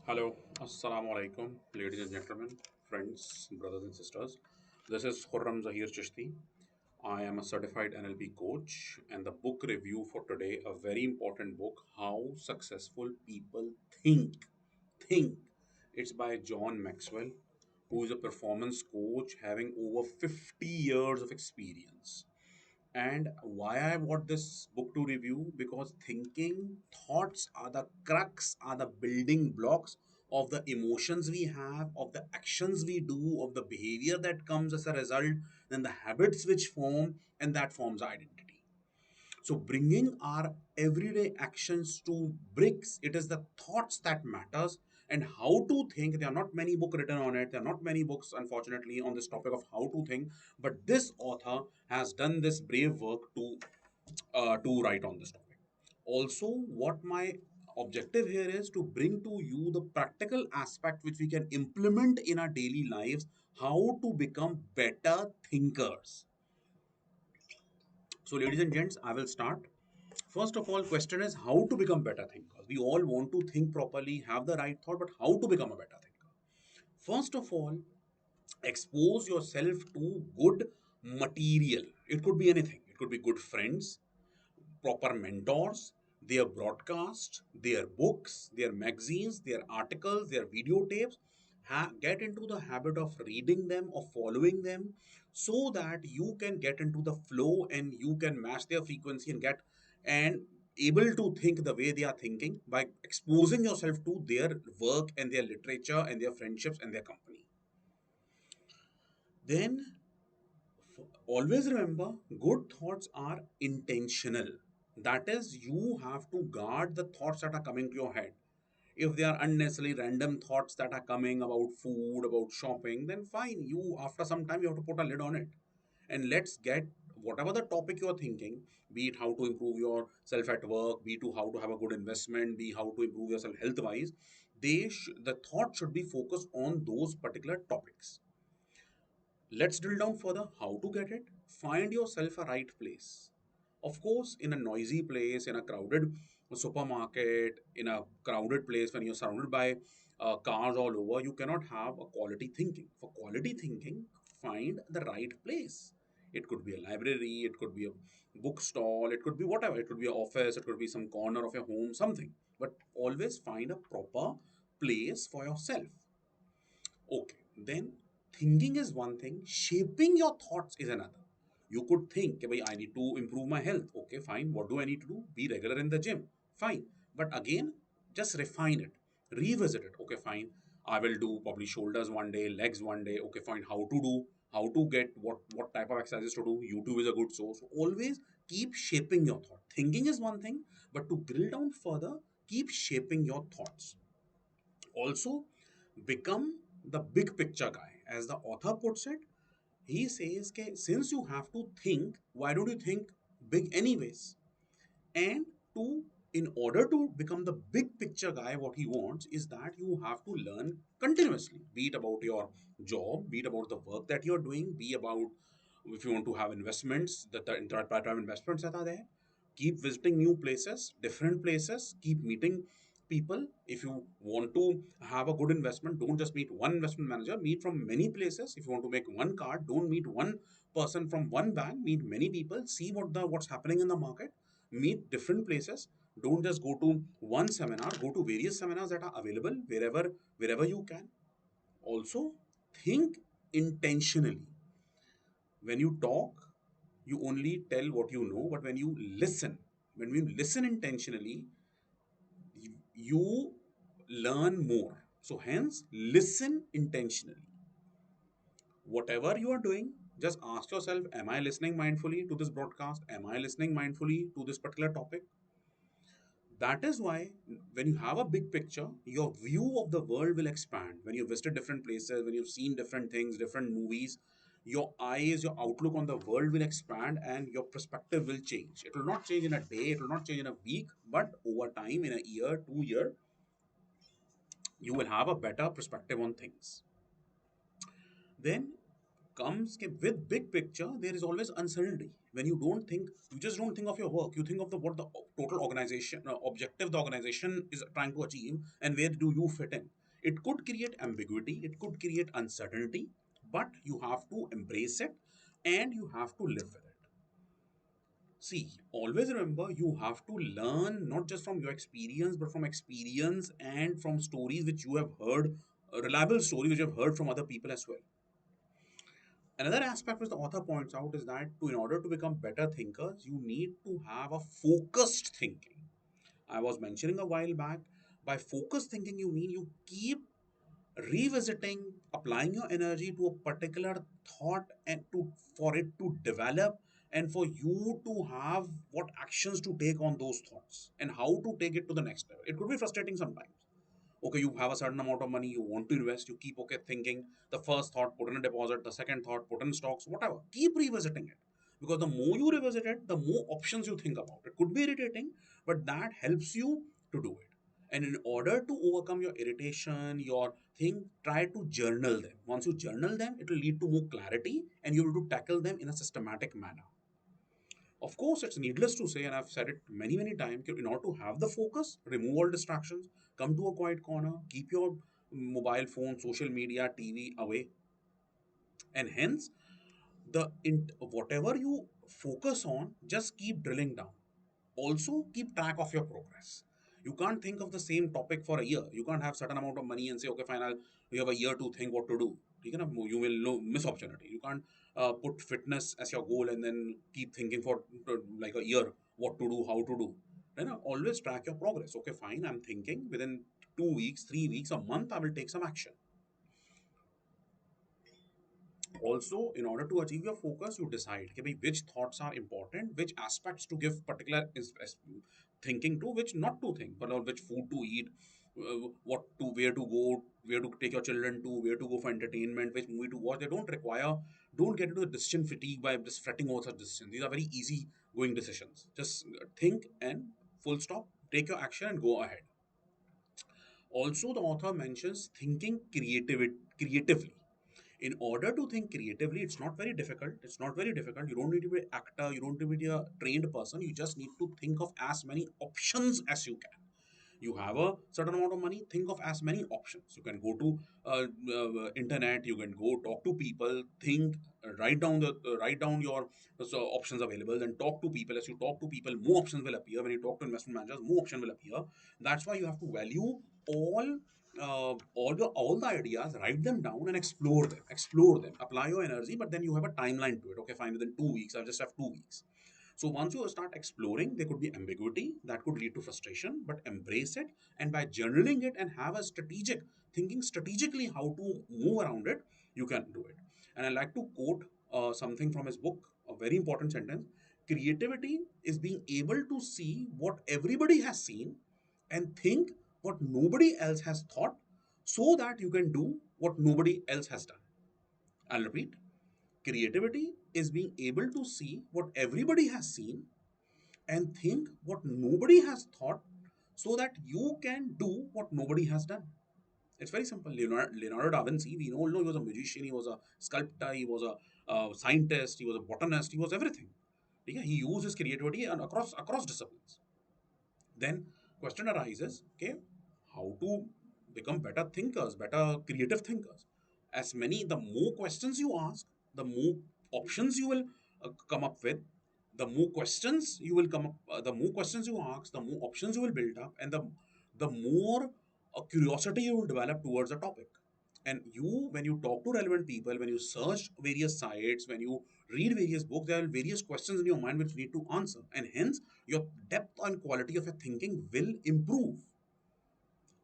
Hello, Assalamu alaikum, ladies and gentlemen, friends, brothers and sisters. This is Khurram Zahir Chishti. I am a certified NLP coach, and the book review for today, a very important book, How Successful People Think. Think. It's by John Maxwell, who is a performance coach having over 50 years of experience. And why I bought this book to review? Because thinking, thoughts are the crux, are the building blocks of the emotions we have, of the actions we do, of the behavior that comes as a result, then the habits which form, and that forms identity. So, bringing our everyday actions to bricks, it is the thoughts that matters and how to think. There are not many books written on it. There are not many books, unfortunately, on this topic of how to think. But this author has done this brave work to write on this topic. Also, what my objective here is to bring to you the practical aspect which we can implement in our daily lives, how to become better thinkers. So, ladies and gents, I will start. First of all, question is how to become better thinkers. We all want to think properly, have the right thought, but how to become a better thinker? First of all, expose yourself to good material. It could be anything. It could be good friends, proper mentors, their broadcast, their books, their magazines, their articles, their videotapes. Get into the habit of reading them or following them so that you can get into the flow and you can match their frequency and get and able to think the way they are thinking by exposing yourself to their work and their literature and their friendships and their company. Then always remember, good thoughts are intentional. That is, you have to guard the thoughts that are coming to your head. If they are unnecessarily random thoughts that are coming about food, about shopping, then fine. You, after some time, you have to put a lid on it. And let's get whatever the topic you're thinking, be it how to improve yourself at work, be to how to have a good investment, be how to improve yourself health wise, the thought should be focused on those particular topics. Let's drill down further. How to get it? Find yourself a right place. Of course, in a noisy place, in a crowded supermarket, in a crowded place, when you're surrounded by cars all over, you cannot have a quality thinking. For quality thinking, find the right place. It could be a library, it could be a bookstall, it could be whatever. It could be an office, it could be some corner of your home, something. But always find a proper place for yourself. Okay, then thinking is one thing, shaping your thoughts is another. You could think, "Bhai, I need to improve my health. Okay, fine. What do I need to do? Be regular in the gym. Fine. But again, just refine it, revisit it. Okay, fine. I will do probably shoulders one day, legs one day. Okay, fine. How to do? How to get what type of exercises to do? YouTube is a good source. Always keep shaping your thought. Thinking is one thing, but to drill down further, keep shaping your thoughts. Also, become the big picture guy. As the author puts it, he says, "Ke, since you have to think, why don't you think big anyways?" And to in order to become the big picture guy, what he wants is that you have to learn continuously, be it about your job, be it about the work that you're doing, be about if you want to have investments, the type of investments that are there. Keep visiting new places, different places, keep meeting people. If you want to have a good investment, don't just meet one investment manager, meet from many places. If you want to make one card, don't meet one person from one bank, meet many people, see what's happening in the market, meet different places. Don't just go to one seminar, go to various seminars that are available wherever you can. Also, think intentionally. When you talk, you only tell what you know, but when you listen intentionally, you learn more. So hence, listen intentionally. Whatever you are doing, just ask yourself, am I listening mindfully to this broadcast? Am I listening mindfully to this particular topic? That is why when you have a big picture, your view of the world will expand. When you've visited different places, when you've seen different things, different movies, your eyes, your outlook on the world will expand and your perspective will change. It will not change in a day, it will not change in a week, but over time, in a year, 2 year, you will have a better perspective on things. Then comes with big picture, there is always uncertainty. When you don't think, you just don't think of your work, you think of the what the total organization objective the organization is trying to achieve and where do you fit in. It could create ambiguity, it could create uncertainty, but you have to embrace it and you have to live with it. See, always remember you have to learn not just from your experience, but from experience and from stories which you have heard, reliable stories which you have heard from other people as well. Another aspect which the author points out is that in order to become better thinkers, you need to have a focused thinking. I was mentioning a while back, by focused thinking, you mean you keep revisiting, applying your energy to a particular thought and to for it to develop and for you to have what actions to take on those thoughts and how to take it to the next level. It could be frustrating sometimes. Okay, you have a certain amount of money, you want to invest, you keep okay thinking the first thought, put in a deposit, the second thought, put in stocks, whatever. Keep revisiting it. Because the more you revisit it, the more options you think about. It could be irritating, but that helps you to do it. And in order to overcome your irritation, your thing, try to journal them. Once you journal them, it will lead to more clarity and you will to tackle them in a systematic manner. Of course, it's needless to say, and I've said it many, many times, in order to have the focus, remove all distractions, come to a quiet corner, keep your mobile phone, social media, TV away, and hence whatever you focus on, just keep drilling down. Also, keep track of your progress. You can't think of the same topic for a year. You can't have certain amount of money and say, okay, fine, you have a year to think what to do. You will miss opportunity. You can't put fitness as your goal and then keep thinking for like a year what to do, how to do. Always track your progress. Okay, fine, I'm thinking within 2 weeks, 3 weeks, a month, I will take some action. Also, in order to achieve your focus, you decide okay, which thoughts are important, which aspects to give particular thinking to, which not to think, but which food to eat, what to where to go, where to take your children to, where to go for entertainment, which movie to watch. They don't get into the decision fatigue by just fretting over such decisions. These are very easy going decisions. Just think and full stop, take your action and go ahead. Also, the author mentions thinking creatively. In order to think creatively, it's not very difficult. It's not very difficult. You don't need to be an actor. You don't need to be a trained person. You just need to think of as many options as you can. You have a certain amount of money, think of as many options. You can go to internet, you can go talk to people, think, write down your options available, then talk to people. As you talk to people, more options will appear. When you talk to investment managers, more options will appear. That's why you have to value all all the ideas, write them down and explore them, apply your energy, but then you have a timeline to it. Okay, fine, within 2 weeks, I just have 2 weeks. So once you start exploring, there could be ambiguity that could lead to frustration, but embrace it. And by journaling it and have a strategic thinking strategically how to move around it, you can do it. And I like to quote something from his book, a very important sentence. Creativity is being able to see what everybody has seen and think what nobody else has thought so that you can do what nobody else has done. I'll repeat. Creativity is being able to see what everybody has seen and think what nobody has thought so that you can do what nobody has done. It's very simple. Leonardo da Vinci, we all know he was a magician, he was a sculptor, he was a scientist, he was a botanist, he was everything. Yeah, he used his creativity and across disciplines. Then question arises, okay, how to become better thinkers, better creative thinkers. As many, the more questions you ask, the more options you will come up with. The more questions you will come up, the more questions you ask, the more options you will build up, and the more curiosity you will develop towards a topic. And you, when you talk to relevant people, when you search various sites, when you read various books, there are various questions in your mind which you need to answer, and hence your depth and quality of your thinking will improve.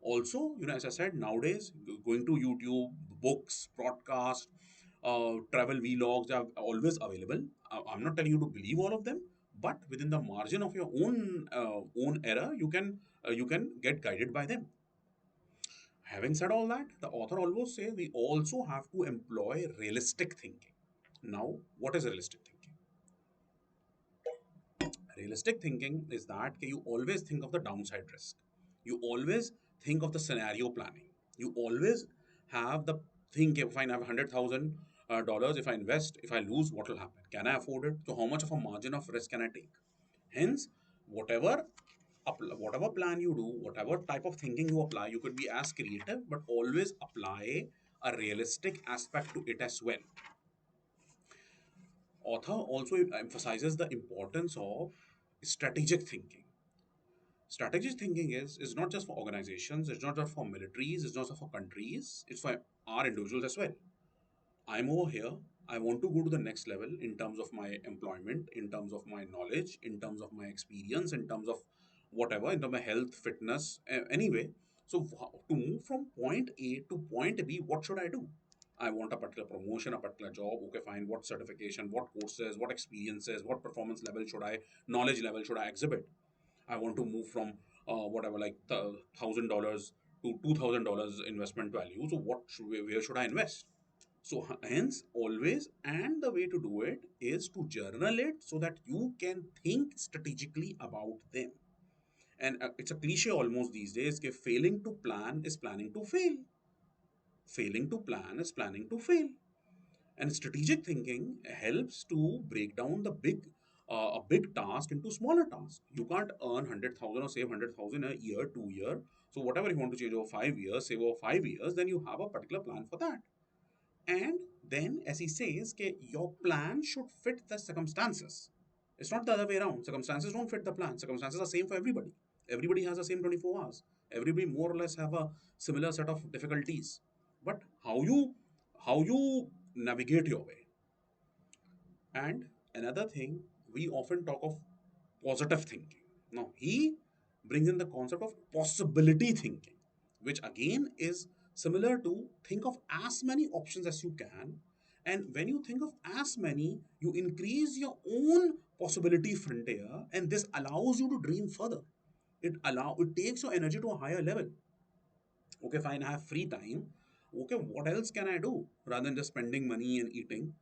Also, as I said, nowadays going to YouTube, books, broadcast, travel vlogs are always available. I'm not telling you to believe all of them, but within the margin of your own error, you can get guided by them. Having said all that, the author always say we also have to employ realistic thinking. Now, what is realistic thinking? Realistic thinking is that you always think of the downside risk. You always think of the scenario planning. You always have the think, if I have $100,000, if I invest, if I lose, what will happen? Can I afford it? So how much of a margin of risk can I take? Hence, whatever whatever plan you do, whatever type of thinking you apply, you could be as creative, but always apply a realistic aspect to it as well. Author also emphasizes the importance of strategic thinking. Strategic thinking is not just for organizations, it's not just for militaries, it's not just for countries, it's for our individuals as well. I'm over here. I want to go to the next level in terms of my employment, in terms of my knowledge, in terms of my experience, in terms of whatever, in terms of my health, fitness, anyway. So, to move from point A to point B, what should I do? I want a particular promotion, a particular job. Okay, fine. What certification, what courses, what experiences, what performance level should I, knowledge level should I exhibit? I want to move from whatever, like $1,000 to $2,000 investment value. So, where should I invest? So, hence, always, and the way to do it is to journal it so that you can think strategically about them. And it's a cliche almost these days that failing to plan is planning to fail. Failing to plan is planning to fail. And strategic thinking helps to break down a big task into smaller tasks. You can't earn 100,000 or save 100,000 a year, 2 year. So whatever you want to change over 5 years, save over 5 years, then you have a particular plan for that. And then, as he says, your plan should fit the circumstances. It's not the other way around. Circumstances don't fit the plan. Circumstances are same for everybody. Everybody has the same 24 hours. Everybody more or less have a similar set of difficulties. But how you navigate your way. And another thing, we often talk of positive thinking. Now, he brings in the concept of possibility thinking, which again is similar to think of as many options as you can. And when you think of as many, you increase your own possibility frontier, and this allows you to dream further. It takes your energy to a higher level. Okay, fine, I have free time. Okay, what else can I do rather than just spending money and eating?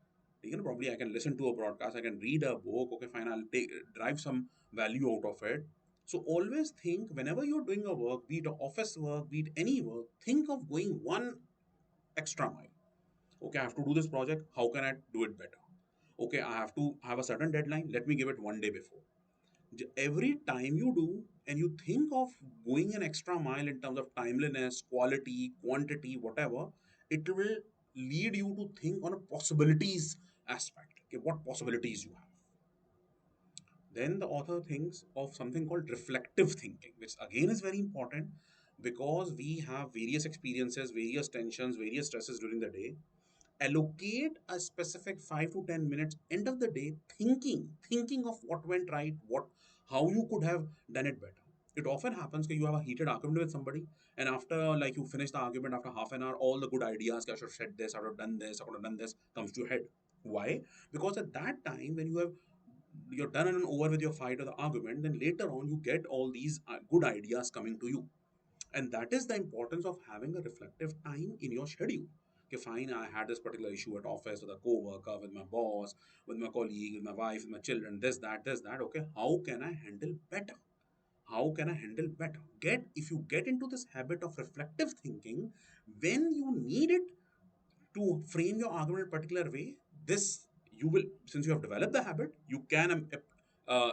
Probably I can listen to a broadcast, I can read a book. Okay, fine, I'll take drive some value out of it. So always think, whenever you're doing a work, be it a office work, be it any work, think of going one extra mile. Okay, I have to do this project, how can I do it better? Okay, I have to have a certain deadline, let me give it one day before. Every time you do and you think of going an extra mile in terms of timeliness, quality, quantity, whatever, it will lead you to think on a possibilities aspect. Okay, what possibilities you have. Then the author thinks of something called reflective thinking, which again is very important because we have various experiences, various tensions, various stresses during the day. Allocate a specific 5 to 10 minutes end of the day thinking of what went right, what how you could have done it better. It often happens that you have a heated argument with somebody, and after, like, you finish the argument after half an hour, all the good ideas, I should have said this, I should have done this, I could have done this, comes to your head. Why? Because at that time, when you're done and over with your fight or the argument, then later on you get all these good ideas coming to you. And that is the importance of having a reflective time in your schedule. Okay, fine, I had this particular issue at office with a co-worker, with my boss, with my colleague, with my wife, with my children, this, that. Okay, how can I handle better? How can I handle better? If you get into this habit of reflective thinking, when you need it to frame your argument in a particular way, this you will, since you have developed the habit, you can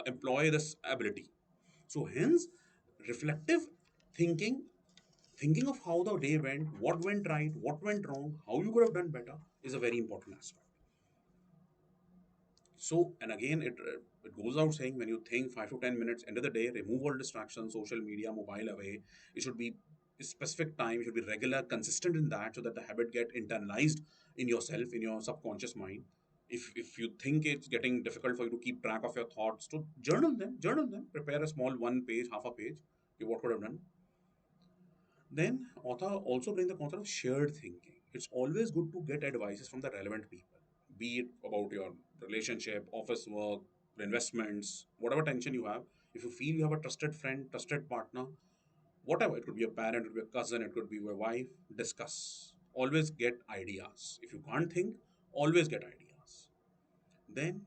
employ this ability. So hence, reflective thinking, thinking of how the day went, what went right, what went wrong, how you could have done better, is a very important aspect. So, and again, it goes out saying, when you think 5 to 10 minutes end of the day, remove all distractions, social media, mobile away. It should be a specific time. It should be regular, consistent in that, so that the habit get internalized in yourself, in your subconscious mind. If you think it's getting difficult for you to keep track of your thoughts, to journal them. Journal them. Prepare a small one page, half a page. Okay, what could have done? Then author also brings the concept of shared thinking. It's always good to get advices from the relevant people, be it about your relationship, office work, investments, whatever tension you have. If you feel you have a trusted friend, trusted partner, whatever, it could be a parent, it could be a cousin, it could be your wife, discuss. Always get ideas. If you can't think, always get ideas. Then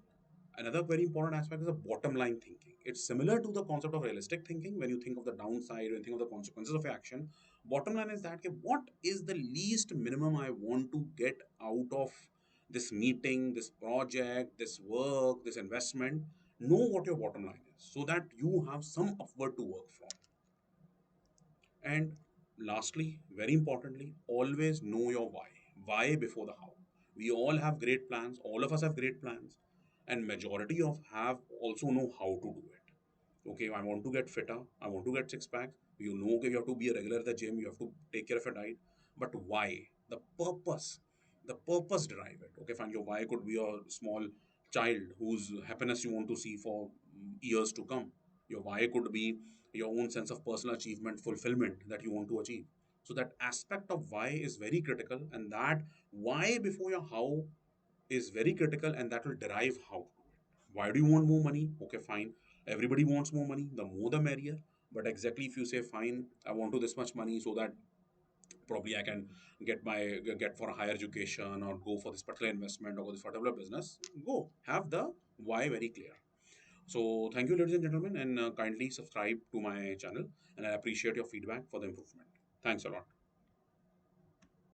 another very important aspect is the bottom line thinking. It's similar to the concept of realistic thinking. When you think of the downside, when you think of the consequences of your action, bottom line is that, okay, what is the least minimum I want to get out of this meeting, this project, this work, this investment? know what your bottom line is so that you have some upward to work from. And lastly, very importantly, always know your why. Why before the how. We all have great plans. All of us have great plans, and majority of have also know how to do it. Okay, I want to get fitter. I want to get six pack. You know, okay, you have to be a regular at the gym. You have to take care of your diet. But why? The purpose. The purpose drive it. Okay, fine. Your why could be a small child whose happiness you want to see for years to come. Your why could be your own sense of personal achievement, fulfillment that you want to achieve. So that aspect of why is very critical, and that why before your how is very critical, and that will derive how to do it. Why do you want more money? Okay, fine. Everybody wants more money. The more the merrier. But exactly if you say, fine, I want to this much money so that probably I can get for a higher education or go for this particular investment or this particular business. Go have the why very clear. So thank you, ladies and gentlemen, and kindly subscribe to my channel. And I appreciate your feedback for the improvement. Thanks a lot.